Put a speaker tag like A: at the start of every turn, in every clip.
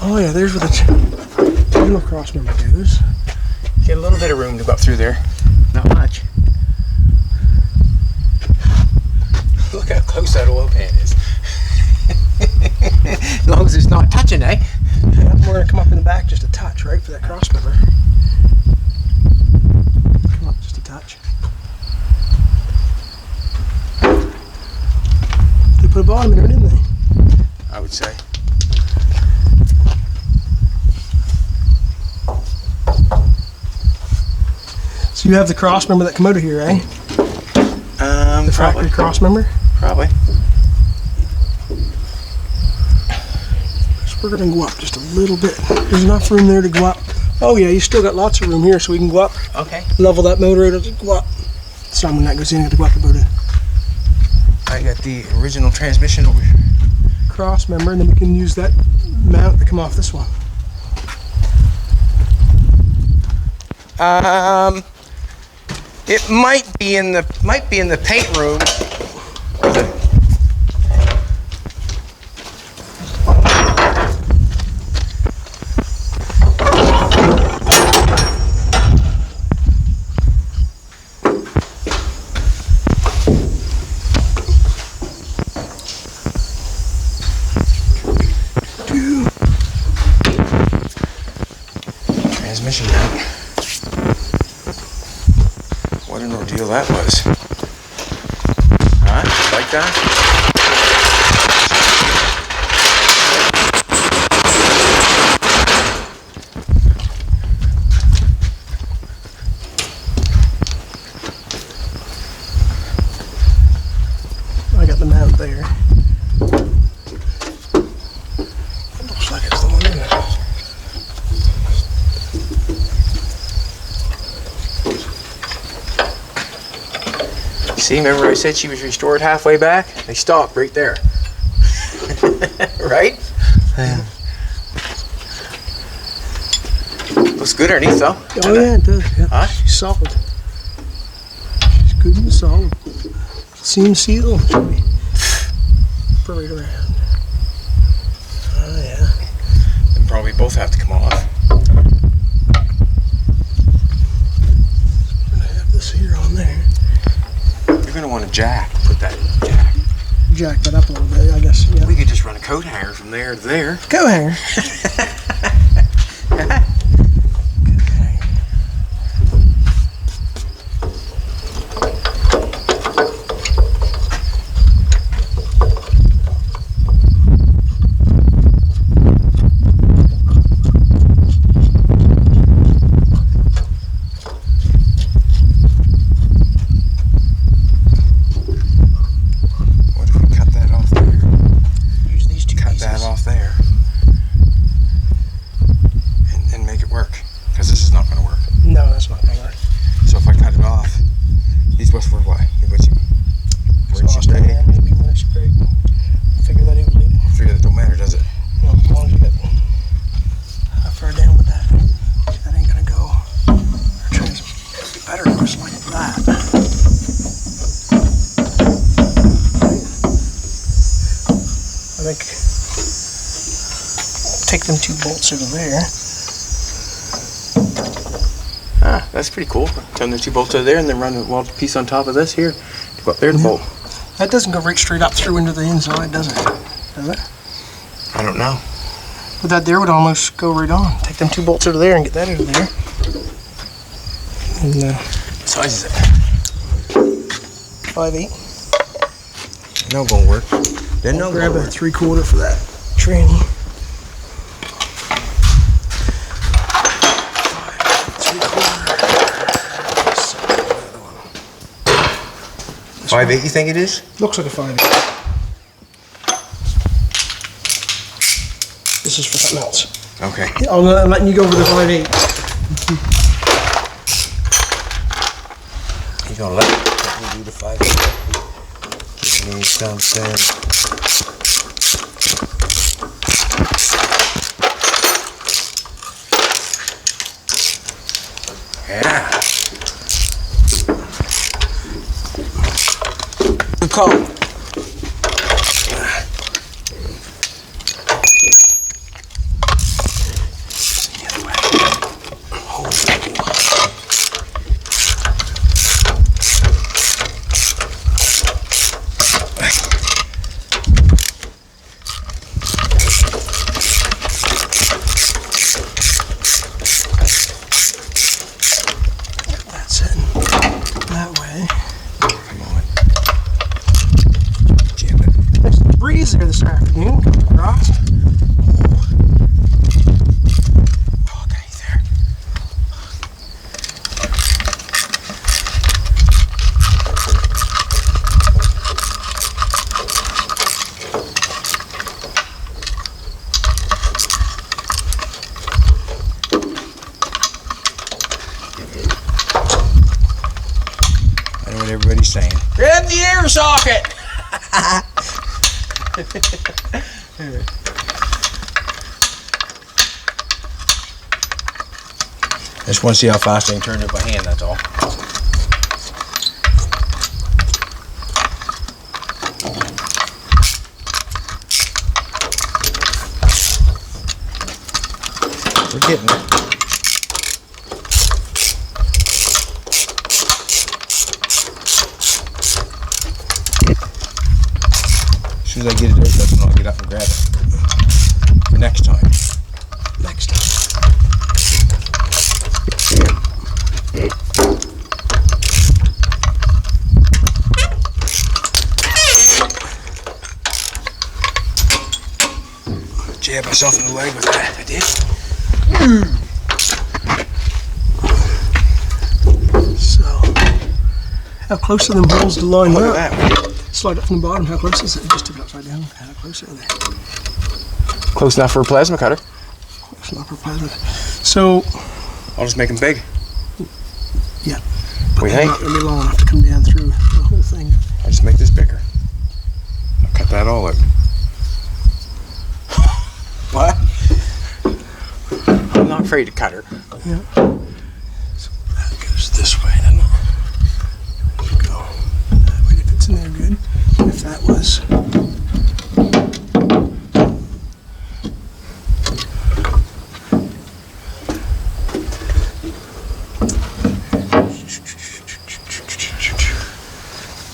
A: Oh yeah, there's where the original cross member goes.
B: Get a little bit of room to go up through there. Not much. Look how close that oil pan is. As long as it's not touching, eh?
A: Yeah, we're gonna come up in the back just a touch, right, for that cross member. Come up just a touch. They put a bottom in there, didn't they?
B: I would say.
A: So you have the cross member that come out of here, eh? The factory cross member?
B: Probably.
A: So we're gonna go up just a little bit. There's enough room there to go up. Oh yeah, you still got lots of room here, so we can go up.
B: Okay.
A: Level that motor out, it'll go up. So when that goes in, it'll go up about it.
B: I got the original transmission over here.
A: Cross member, and then we can use that mount to come off this one.
B: It might be in the paint room. Transmission mount. What an ordeal that was. Huh? Like that?
A: I got the mount there. It looks like it's the one in there.
B: See, remember I said she was restored halfway back? They stopped right there. Right? Yeah. Looks good underneath though.
A: Oh yeah, it does. Yeah.
B: Huh?
A: She's solid. She's good and solid. Seam seal. Should be right around. Oh yeah.
B: They probably both have to come off.
A: I'm gonna have this here on there.
B: You're gonna want a jack. Put that jack.
A: Jack that up a little bit, I guess. Yeah.
B: We could just run a coat hanger from there to there.
A: Coat hanger. Take them 2 bolts over there.
B: Ah, that's pretty cool. Turn the 2 bolts over there and then run a weld piece on top of this here to go up there to bolt.
A: That doesn't go right straight up through into the inside, does it? Does it?
B: I don't know.
A: But that there would almost go right on. Take them 2 bolts over there and get that out of there. And,
B: what size is it?
A: 5/8.
B: No gonna work. Then no
A: grab
B: gonna
A: a
B: work.
A: 3/4 for that tranny.
B: 5/8 you think it is?
A: Looks like a 5/8. This is for something else.
B: Okay.
A: I'm letting you go over the 5/8.
B: You're gonna let me do the 5/8. Give me something. Yeah. Good call.
A: breeze there this afternoon. Coming across.
B: Oh, okay, he's there. I know what everybody's saying. Grab the air socket! I just want to see how fast I can turn it by hand, that's all. We're getting it. As soon as I get it, that's when I'll get up and grab it. For next time.
A: Next time.
B: Jab myself in the leg with that. I did.
A: So, how close are them holes to line
B: Look
A: up?
B: at that.
A: Slide up from the bottom. How close is it? Just took it upside down. How close are they?
B: Close enough for a plasma cutter.
A: Close enough for plasma. So,
B: I'll just make them big.
A: yeah.
B: What do you think?
A: Not gonna be long enough to come down through the whole thing.
B: I'll just make this bigger. I'll cut that all out. What? I'm not afraid to cut her.
A: Yeah. So that goes this way, then. There you go. That way it fits in there good. If that was.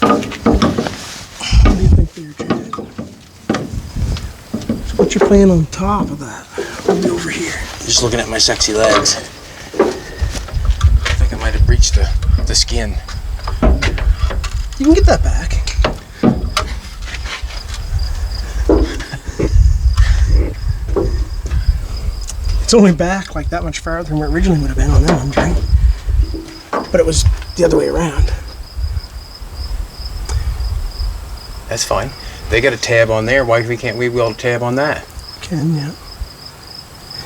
A: What do you think there, Chad? So what you're playing on top of that? Maybe over here.
B: Just looking at my sexy legs. I think I might have breached the skin.
A: You can get that back. It's only back like that much farther than where it originally would have been on that one, right? But it was the other way around.
B: That's fine. They got a tab on there. Why can't we weld a tab on that?
A: Can, yeah.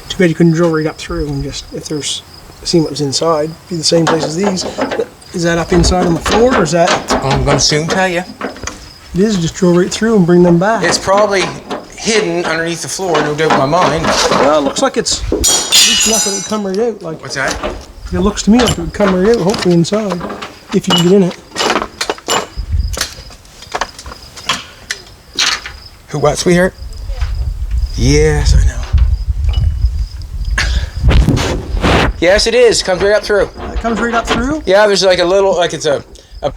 A: Too bad you couldn't drill right up through and just, if there's, see what was inside, be the same place as these. Is that up inside on the floor, or is that?
B: I'm going to soon tell you.
A: It is, just drill right through and bring them back.
B: It's probably hidden underneath the floor, no doubt in my mind.
A: Well, it looks like it's at least enough that it would come right out. Like,
B: What's that?
A: it looks to me like it would come right out, hopefully inside, if you can get in it.
B: Who, what, sweetheart? Yes, I know. Yes, it is. Comes right up through.
A: It comes right up through?
B: Yeah, there's like a little, like it's a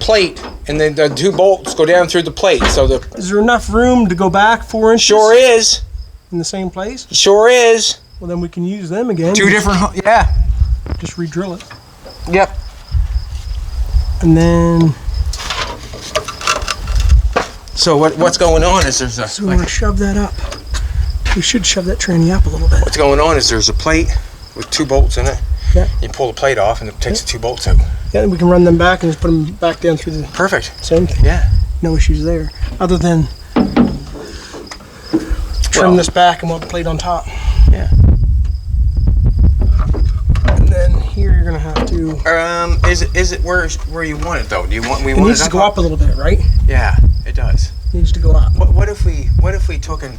B: plate, and then the two bolts go down through the plate. So
A: Is there enough room to go back 4 inches?
B: Sure is.
A: In the same place?
B: Sure is.
A: Well, then we can use them again.
B: Two different, yeah.
A: Just re-drill it.
B: Yep.
A: And then,
B: So what's going on is there's a,
A: so we want to shove that up. We should shove that tranny up a little bit.
B: what's going on is there's a plate with two bolts in it.
A: Yeah.
B: You pull the plate off and it takes the two bolts out.
A: Yeah, we can run them back and just put them back down through the
B: Perfect.
A: same thing.
B: Yeah.
A: No issues there. Other than trim this back and we'll have the plate on top.
B: Yeah.
A: And then here you're gonna have to.
B: Is it where you want it though? Do you want
A: It needs to go up a little bit, right?
B: Yeah, it does.
A: Needs to go up.
B: What if we took and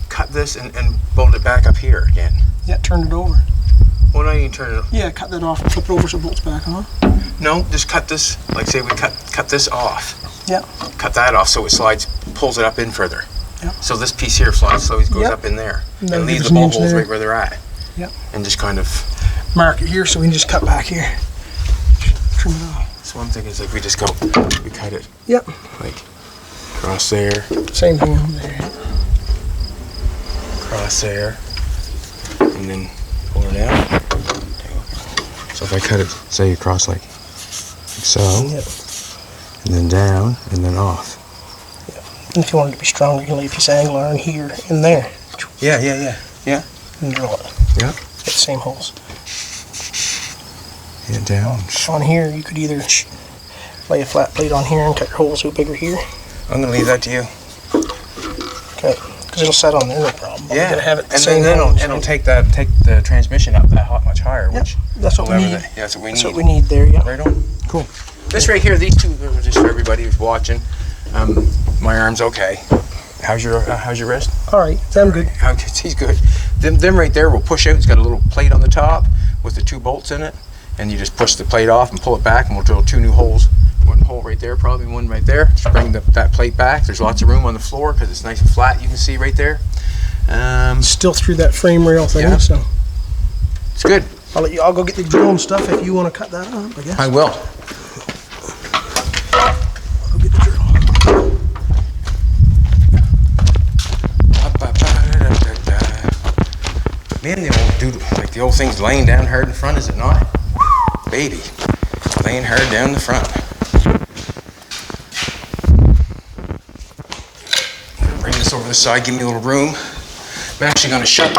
B: cut this and bolt it back up here again?
A: Yeah, turn it over.
B: Well, now you can turn it.
A: Yeah, cut that off and flip it over so it bolts back on.
B: No, just cut this. Like say we cut this off.
A: Yeah.
B: Cut that off so it slides, pulls it up in further.
A: Yeah.
B: So this piece here slides, goes
A: Yep.
B: up in there,
A: And then
B: and leave
A: give
B: the
A: us an
B: bolt
A: inch
B: holes
A: there.
B: right where they're at.
A: Yep.
B: And just kind of.
A: Mark it here so we can just cut back here. Trim it off.
B: So one thing is like we cut it
A: Yep.
B: like across there,
A: Same thing over there.
B: across there, and then pull it out. So if I cut it, say across like so,
A: Yep.
B: and then down, and then off.
A: And if you want it to be stronger, you can leave a piece of angle iron here and there.
B: Yeah.
A: And drill it.
B: Yeah.
A: Get the same holes.
B: And down.
A: On here, you could either lay a flat plate on here and cut your holes a bit bigger here.
B: I'm gonna leave that to you.
A: Okay, because it'll set on there, no problem. But
B: Yeah.
A: we gotta have it the
B: And
A: same
B: then
A: holes.
B: it'll take the transmission up that much higher,
A: Yep,
B: which
A: that's what we need.
B: That's what we
A: That's
B: need.
A: what we need there, yeah.
B: Right on. Cool. This right here, these two, just for everybody who's watching. My arm's okay. How's your wrist?
A: All right, I'm good.
B: He's good. Them right there will push out. It's got a little plate on the top with the 2 bolts in it, and you just push the plate off and pull it back, and we'll drill 2 new holes. 1 hole right there, probably 1 right there. Just bring that plate back. There's lots of room on the floor because it's nice and flat. You can see right there.
A: Still through that frame rail thing,
B: Yeah.
A: so
B: It's good.
A: I'll go get the drill and stuff if you want to cut that up, I guess.
B: I will.
A: I'll go get the drill.
B: Man, the old thing's laying down hard in front, is it not? Baby, laying hard down the front. Bring this over the side, give me a little room. I'm actually going to shut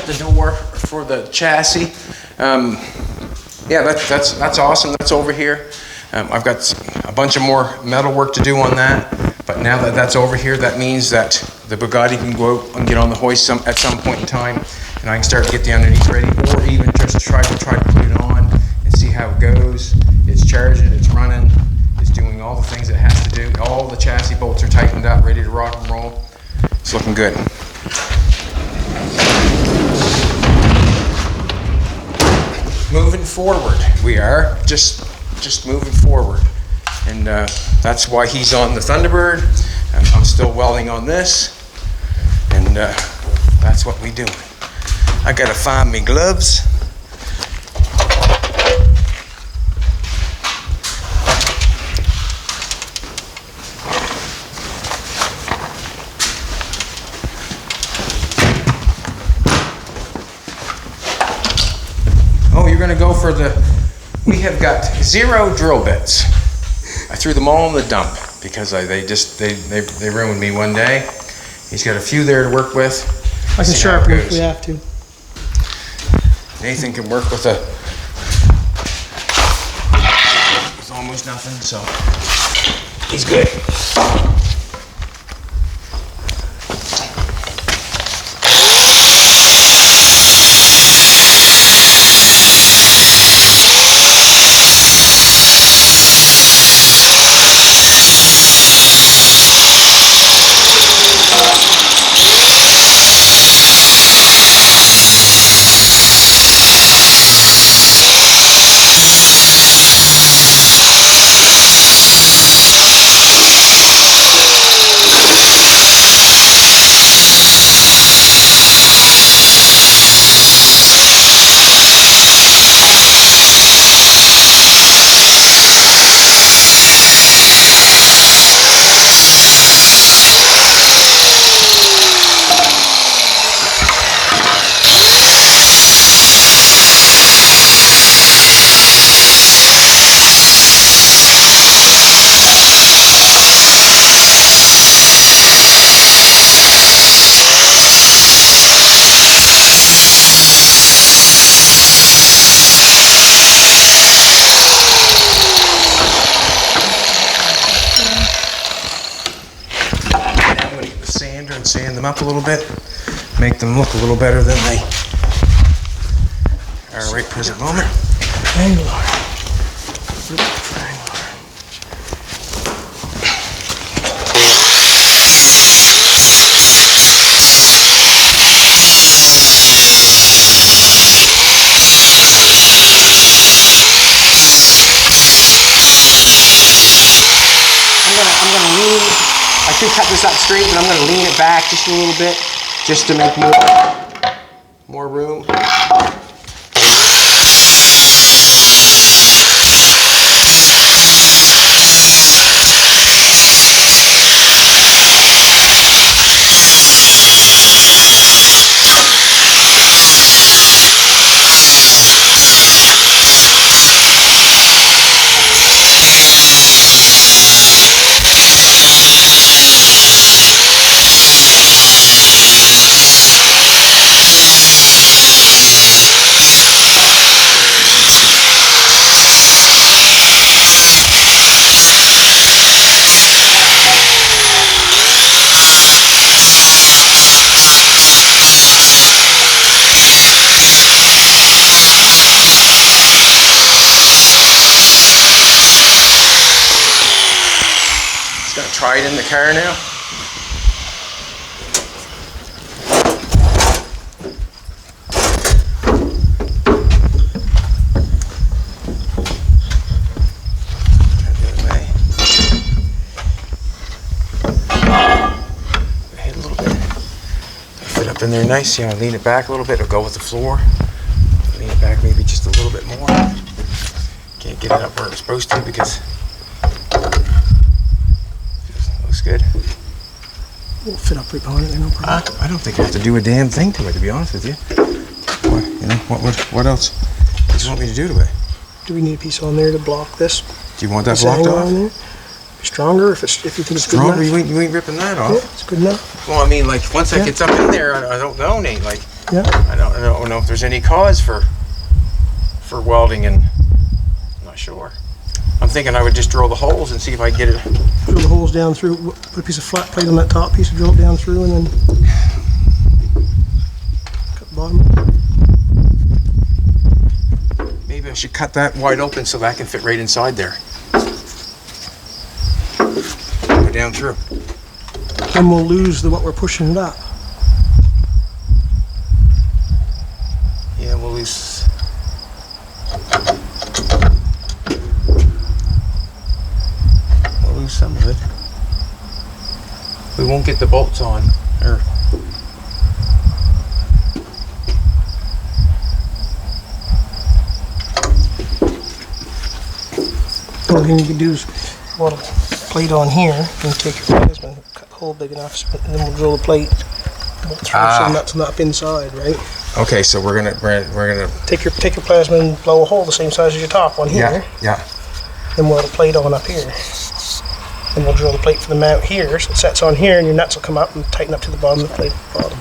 B: the door for the chassis. Yeah, that's awesome. That's over here. I've got a bunch of more metal work to do on that, but now that that's over here, that means that the Bugatti can go out and get on the hoist at some point in time, and I can start to get the underneath ready, or even just try to put it on and see how it goes. It's charging, it's running, it's doing all the things it has to do. All the chassis bolts are tightened up, ready to rock and roll. It's looking good. Moving forward, we are just moving forward, and that's why he's on the Thunderbird. I'm still welding on this, and that's what we do. I gotta find me gloves. Oh, you're gonna go for we have got 0 drill bits. I threw them all in the dump because they ruined me one day. He's got a few there to work with.
A: I can sharpen if we have to.
B: Nathan can work with almost nothing, so he's good. And sand them up a little bit, make them look a little better than they are right present moment.
A: Angle iron.
B: I'm gonna lean. I could cut this up straight, but I'm going to lean it back just a little bit, just to make more room. Just gonna try it in the car now. Hit a little bit. Fit up in there nice. You know, lean it back a little bit. It'll go with the floor. Lean it back maybe just a little bit more. Can't get it up where it's supposed to because it looks good.
A: It'll fit up right behind it, no problem.
B: I don't think I have to do a damn thing to it, to be honest with you. What, you know, what else? What do you want me to do to it?
A: Do we need a piece on there to block this?
B: Do you want that
A: Piece
B: blocked
A: angle
B: off?
A: on there? Be stronger if you think it's good
B: Stronger?
A: enough.
B: You ain't ripping that off.
A: Yeah, it's good enough.
B: Well, I mean, like once that
A: Yeah.
B: gets up in there, I don't know, Nate. Like,
A: Yeah.
B: I don't know if there's any cause for welding, and I'm not sure. I'm thinking I would just drill the holes and see if I can get it.
A: Drill the holes down through, put a piece of flat plate on that top piece, drill it down through, and then cut the bottom.
B: Maybe I should cut that wide open so that can fit right inside there. Go down through.
A: Then we'll lose what we're pushing it up.
B: Yeah, we'll lose. We'll lose some of it. We won't get the bolts on. Or
A: The only thing you can do is weld a plate on here and take your plasma, cut the hole big enough, and then we'll drill the plate. We'll throw some nuts and up inside, right?
B: okay, so we're gonna
A: Take your plasma and blow a hole the same size as your top one here.
B: yeah.
A: Then weld a plate on up here. Then we'll drill the plate for the mount here, so it sets on here, and your nuts will come up and tighten up to the bottom of the plate at the bottom.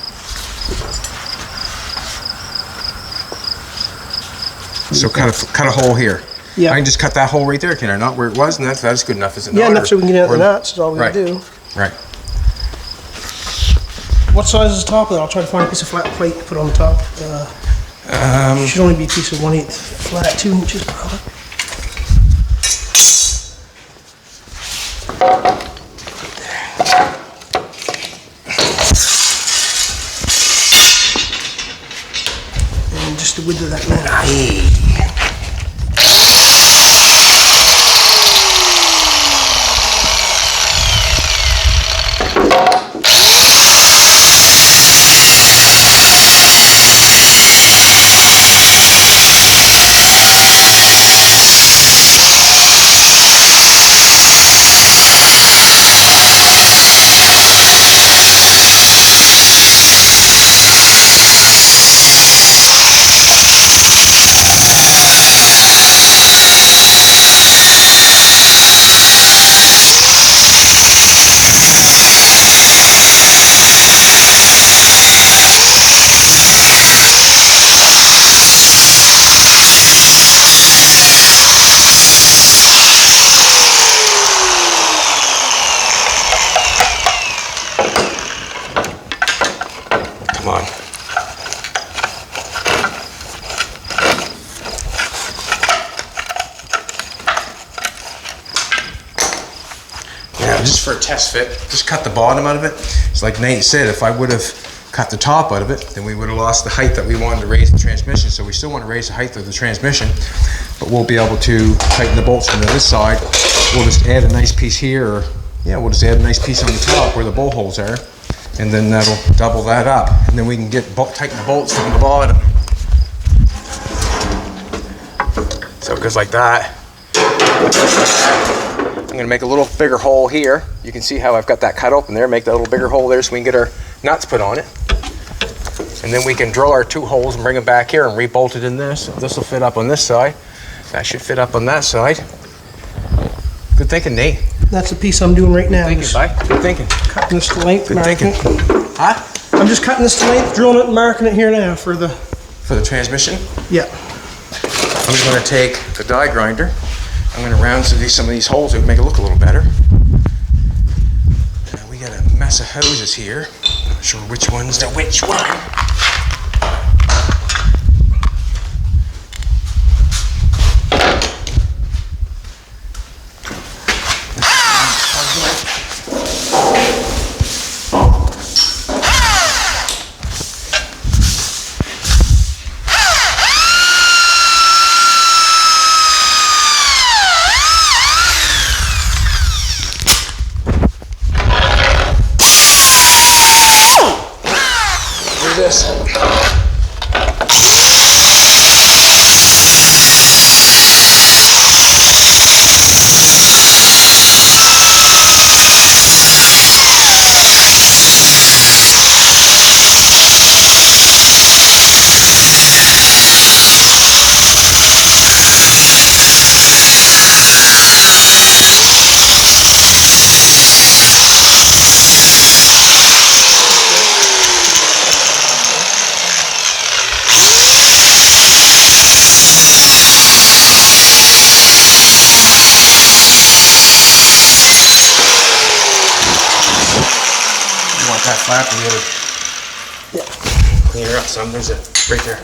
B: So cut a hole here.
A: Yeah.
B: I can just cut that hole right there, can I not? Where it was, and that's good enough, is it not?
A: Yeah, enough so we can get out the
B: or-
A: nuts is all we
B: Right.
A: gotta do.
B: Right.
A: What size is the top of it? I'll try to find a piece of flat plate to put on the top. Should only be a piece of 1/8 flat, 2 inches probably. And just the width of that man.
B: Come on. Yeah, just for a test fit, just cut the bottom out of it. It's like Nate said, if I would have cut the top out of it, then we would have lost the height that we wanted to raise the transmission. So we still want to raise the height of the transmission, but we'll be able to tighten the bolts from this side. We'll just add a nice piece here, or yeah, we'll just add a nice piece on the top where the bolt holes are, and then that'll double that up, and then we can get tighten the bolts from the bottom. So it goes like that. I'm gonna make a little bigger hole here. You can see how I've got that cut open there. Make that little bigger hole there so we can get our nuts put on it. And then we can drill our 2 holes and bring them back here and re-bolt it in this. This will fit up on this side. That should fit up on that side. Good thinking, Nate.
A: That's the piece I'm doing right now.
B: Good thinking,
A: Just
B: bye. Good thinking.
A: cutting this to length,
B: Good
A: marking
B: thinking.
A: it.
B: Huh?
A: I'm just cutting this to length, drilling it and marking it here now for the,
B: For the transmission,
A: yeah.
B: I'm just gonna take the die grinder. I'm gonna round some of these holes to make it look a little better. We got a mess of hoses here. Not sure which one's the which one. that flap to really clean her up some. There's a right there.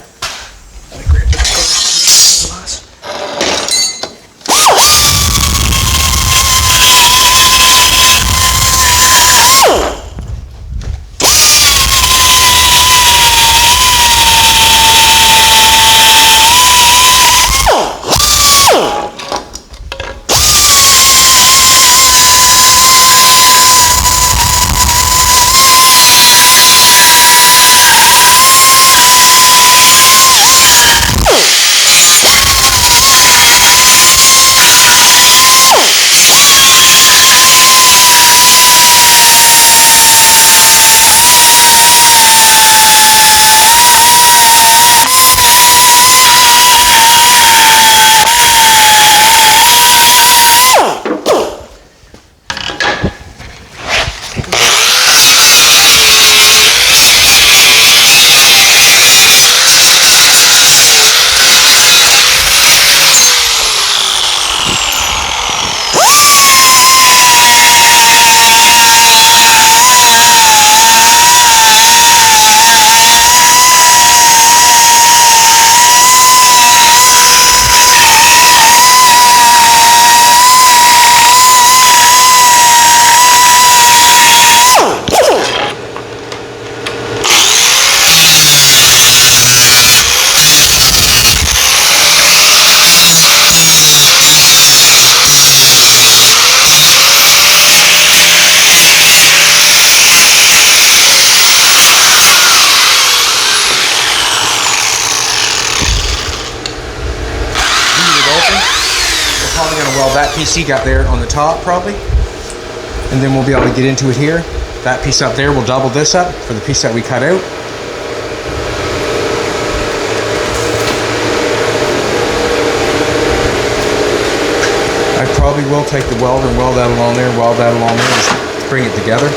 B: Probably going to weld that piece he got there on the top probably, and then we'll be able to get into it here. That piece up there will double this up for the piece that we cut out. I probably will take the welder and weld that along there, just bring it together.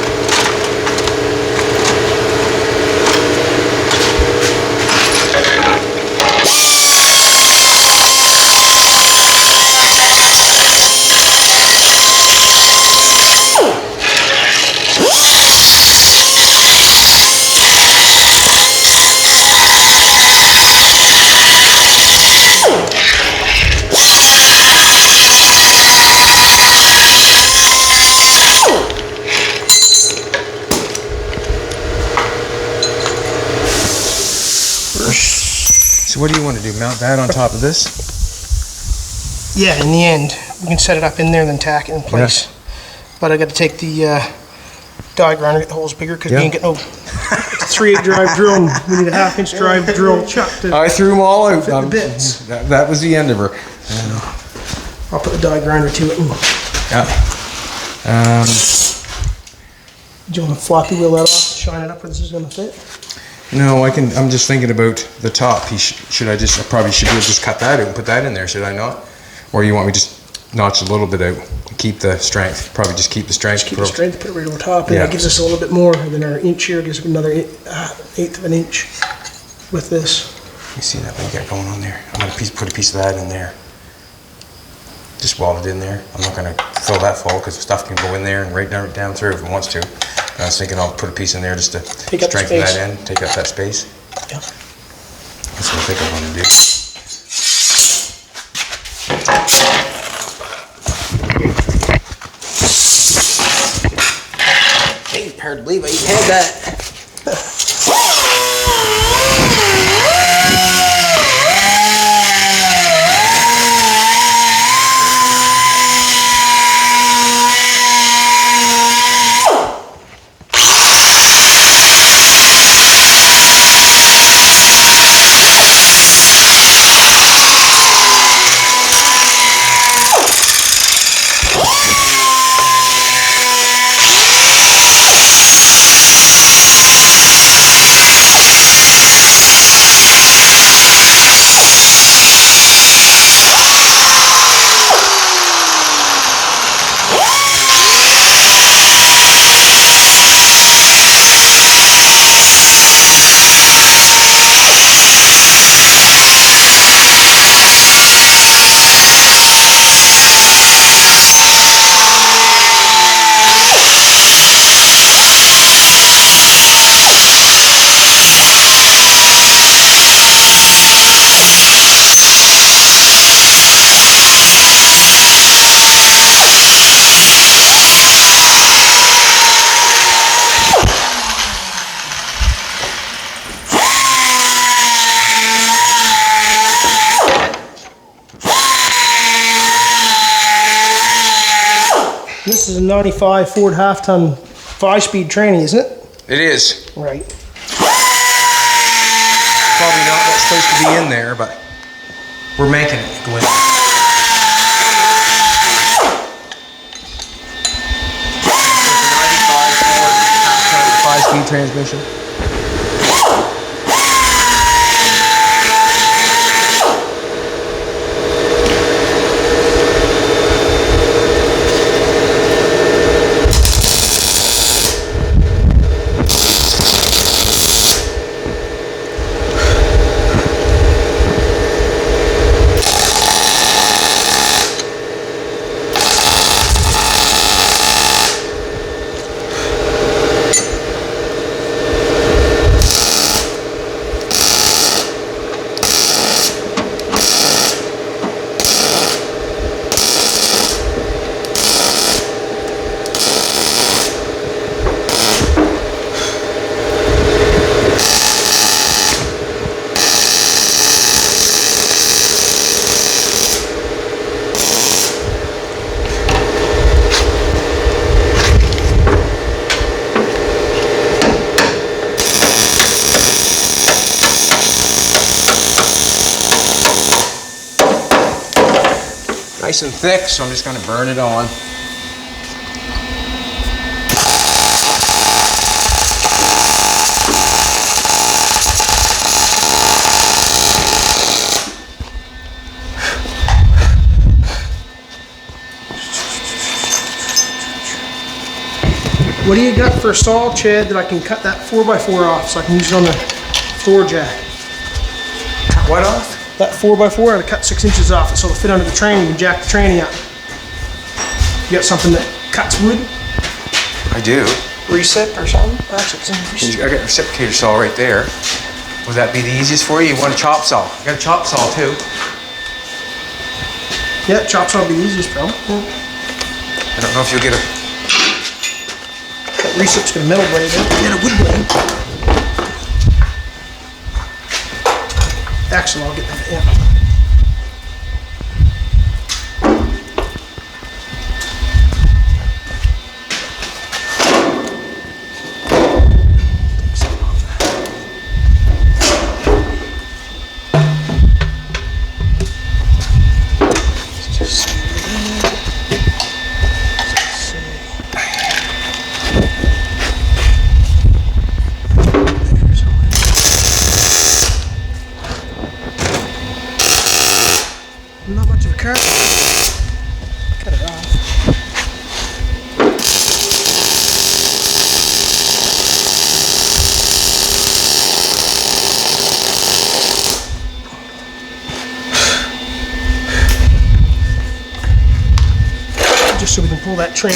B: So what do you want to do? Mount that on top of this?
A: Yeah, in the end, we can set it up in there, then tack it in place. Yeah. But I got to take the die grinder, get the holes bigger, because we ain't get no. It's a 3/8 drive drill, and we need a 1/2-inch drive drill chuck to.
B: I threw them all out.
A: Fit the bits.
B: That was the end of her.
A: I'll put the die grinder to it.
B: Yeah.
A: Do you want to floppy wheel that off, shine it up where this is going to fit?
B: No, I can. I'm just thinking about the top piece. I probably should be able to just cut that out and put that in there, should I not? Or you want me to just notch a little bit out, keep the strength? Probably just keep the strength.
A: Just keep the strength, put it right over top, and that gives us a little bit more than our inch here. Gives another 1/8 of an inch with this.
B: You see that what you got going on there? I'm going to put a piece of that in there. Just weld it in there. I'm not going to fill that full because the stuff can go in there and right down through if it wants to. I was thinking I'll put a piece in there just to strengthen that end, take up that space.
A: Yeah.
B: That's what I think I want to do. Hey, hard to believe I even had that.
A: is a 95 Ford half-ton 5-speed tranny, isn't it?
B: It is.
A: Right.
B: Probably not what's supposed to be in there, but we're making it go in. It's a 95 Ford half-ton 5-speed transmission. Nice and thick, so I'm just going to burn it on.
A: What do you got for a saw, Chad, that I can cut that 4x4 off so I can use it on the floor jack?
B: Cut what off?
A: That 4x4, I cut 6 inches off it so it'll fit under the tranny and jack the tranny up. You got something that cuts wood?
B: I do.
A: Recip or something? Actually, it's in recip.
B: I got a reciprocator saw right there. Would that be the easiest for you? You want a chop saw? I got a chop saw too.
A: Yeah, chop saw would be the easiest, probably. Yeah.
B: I don't know if you'll get a...
A: That recip's got a metal blade in it. Get a wood blade. Axle, I'll get that, yeah. Not much of a cut. Cut it off. Just so we can pull that train.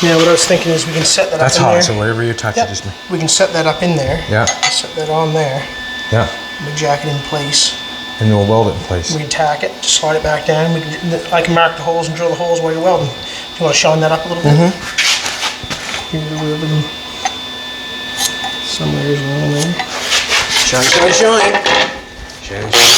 A: Yeah, what I was thinking is we can set that
B: That's
A: up in
B: hot,
A: there.
B: so wherever you touch it, just...
A: We can set that up in there.
B: Yeah.
A: Set that on there.
B: Yeah.
A: We jack it in place.
B: And then we'll weld it in place.
A: We can tack it, just slide it back down. I can mark the holes and drill the holes while you're welding. Do you want to shine that up a little bit? Here we're welding some areas along there.
B: Shine, shine, shine. Shine, shine.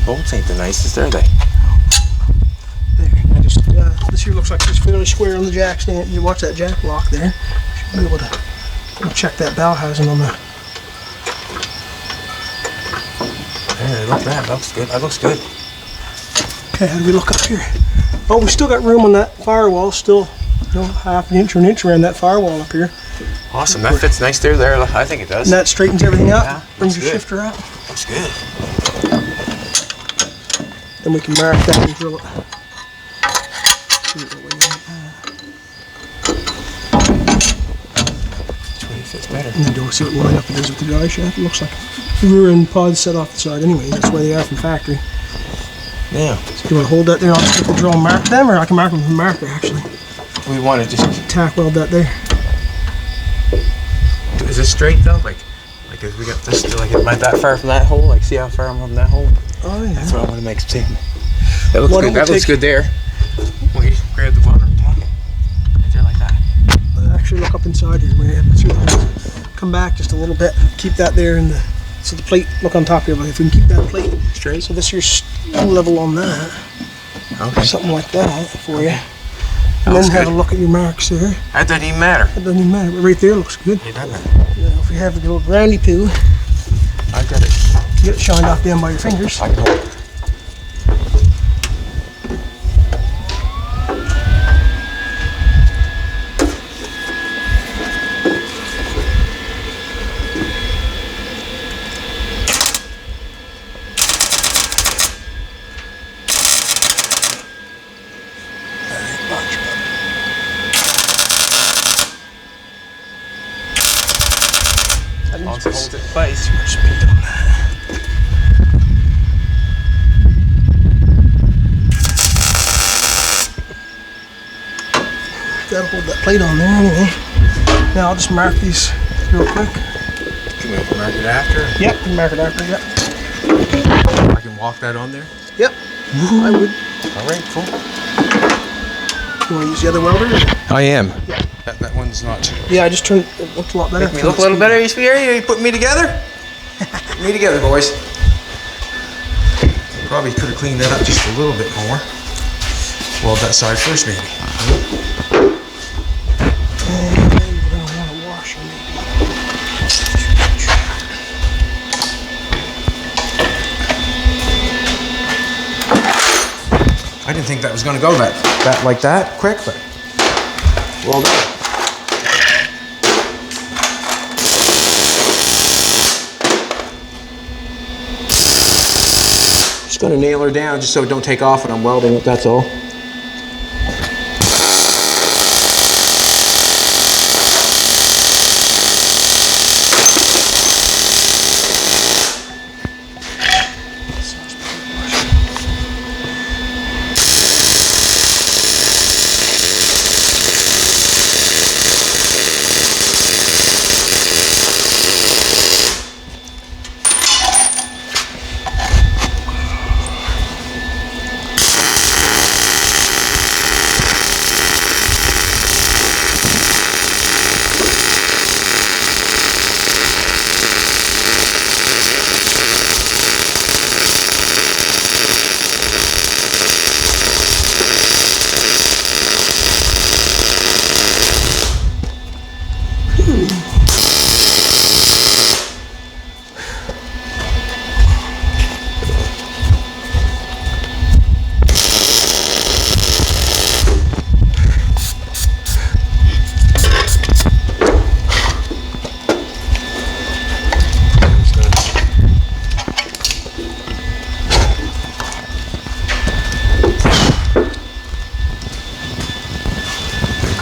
B: Bolts ain't the nicest, are they?
A: There, this here looks like it's fairly square on the jack stand. You watch that jack lock there. Should be able to check that bow housing on the.
B: There, look at that. That looks good. That looks good.
A: Okay, how do we look up here? Oh, we still got room on that firewall. Still, half an inch or an inch around that firewall up here.
B: Awesome. That fits nice there. I think it does.
A: And that straightens everything up.
B: Yeah,
A: brings your
B: good.
A: shifter up.
B: Looks good.
A: Then we can mark that and drill it.
B: Fits better.
A: And then do see what line up it is with the guy shaft. It looks like the rear end pod's set off the side anyway. That's why they are from factory.
B: Yeah.
A: So do you want to hold that there? I'll just get the drill and mark them, or I can mark them from the marker actually.
B: We want to just
A: tack weld that there.
B: Is this straight though? Like if we got this like that far from that hole? Like see how far I'm from that hole?
A: Oh yeah.
B: That's what I want to make it seem. That looks good. That looks good there. We grab the water and tack it right there like that.
A: Actually look up inside here. We have to come back just a little bit. Keep that there in the so the plate look on top here. But if we can keep that plate
B: straight,
A: so this here's level on that.
B: Okay.
A: Something like that for you. And then have a look at your marks there.
B: That doesn't even matter.
A: It doesn't even matter. But right there looks good.
B: It doesn't matter.
A: Now if we have a little groundy poo,
B: I got it.
A: Get it shined off down by your fingers.
B: I can hold it. Hold it in place.
A: Too much speed on that. Gotta hold that plate on there anyway. Now I'll just mark these real quick.
B: Can we mark it after?
A: Yep, you can mark it after, yep.
B: I can walk that on there?
A: Yep, I would.
B: Alright, cool.
A: You want to use the other welder?
B: I am.
A: Yeah.
B: That one's not.
A: Yeah, I just turned it looked a lot better.
B: Make me look a little better, you putting me together? Put me together, boys. Probably could have cleaned that up just a little bit more. Weld that side first, maybe.
A: And we're going to want a washer, maybe.
B: I didn't think that was going to go that like that quick, but well done. Just going to nail her down just so it don't take off when I'm welding it, that's all.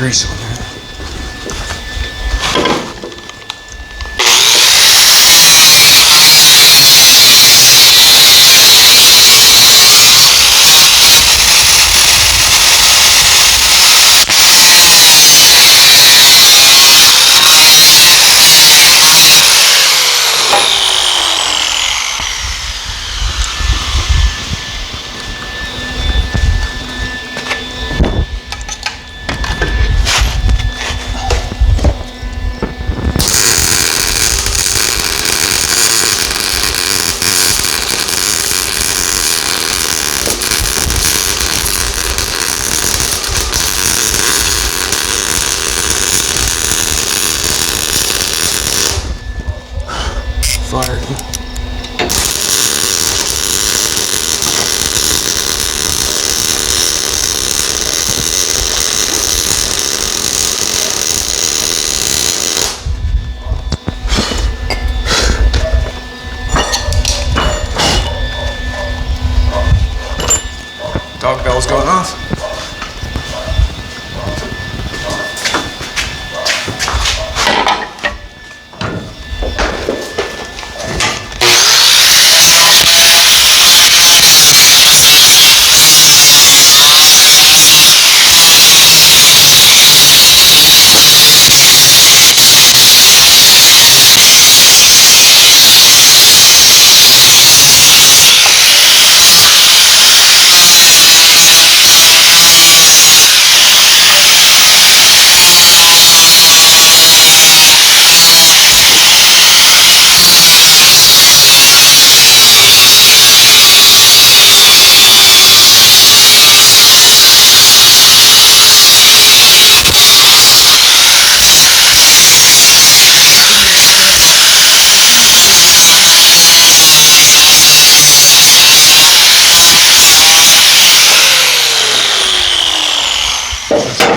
B: grease on there. Fired. Dog bell's going off.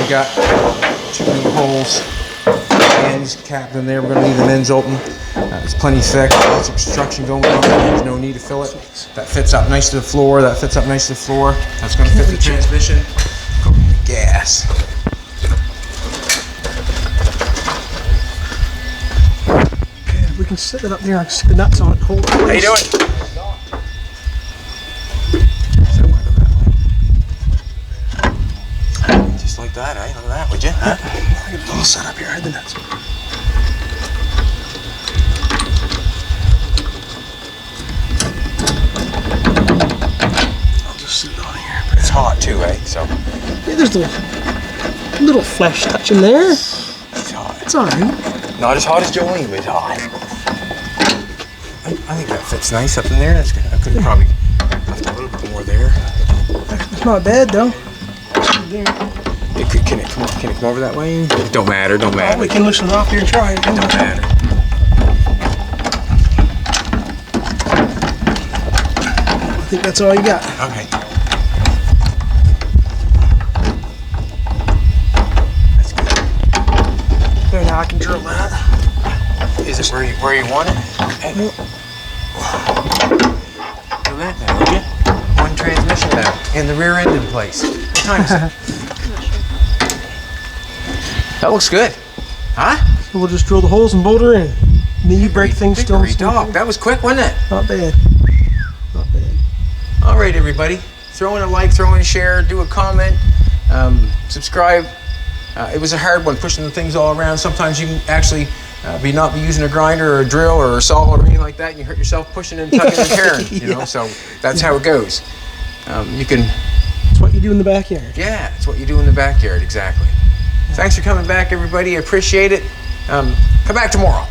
B: We got 2 new holes, ends capped in there. We're going to leave the ends open. It's plenty thick, lots of construction going on. There's no need to fill it. That fits up nice to the floor. That fits up nice to the floor. That's going to fit the transmission. Go with the gas.
A: Okay, we can set it up there. I'll stick the nuts on it. Hold it.
B: How you doing? Like that, eh? Look at that, would you? Huh?
A: I got it all set up here. I had the nuts. I'll just sit it on here.
B: It's hot too, eh? So
A: Yeah, there's a little flesh touch in there.
B: it's hot.
A: It's alright.
B: Not as hot as Jolene, but it's hot. I think that fits nice up in there. That's good. I could have probably left a little bit more there.
A: It's not bad though. There.
B: Can it come over that way? It don't matter, don't matter.
A: Oh, we can loosen it off here and try it.
B: It don't matter.
A: I think that's all you got.
B: Okay. That's good.
A: There, now I can drill that.
B: Is it where you want it?
A: Nope.
B: Do that now, would you? One transmission now, and the rear end in place. What time is it? That looks good. Huh?
A: So we'll just drill the holes and bolt her in. And then you break things still.
B: Dog. That was quick, wasn't it?
A: Not bad. Not bad.
B: All right, everybody. Throw in a like, throw in a share, do a comment, subscribe. It was a hard one, pushing the things all around. Sometimes you can actually not be using a grinder or a drill or a saw or anything like that, and you hurt yourself pushing and tucking and tearing. You know, so that's how it goes. You can.
A: It's what you do in the backyard.
B: Yeah, it's what you do in the backyard, exactly. Thanks for coming back, everybody. I appreciate it. Come back tomorrow.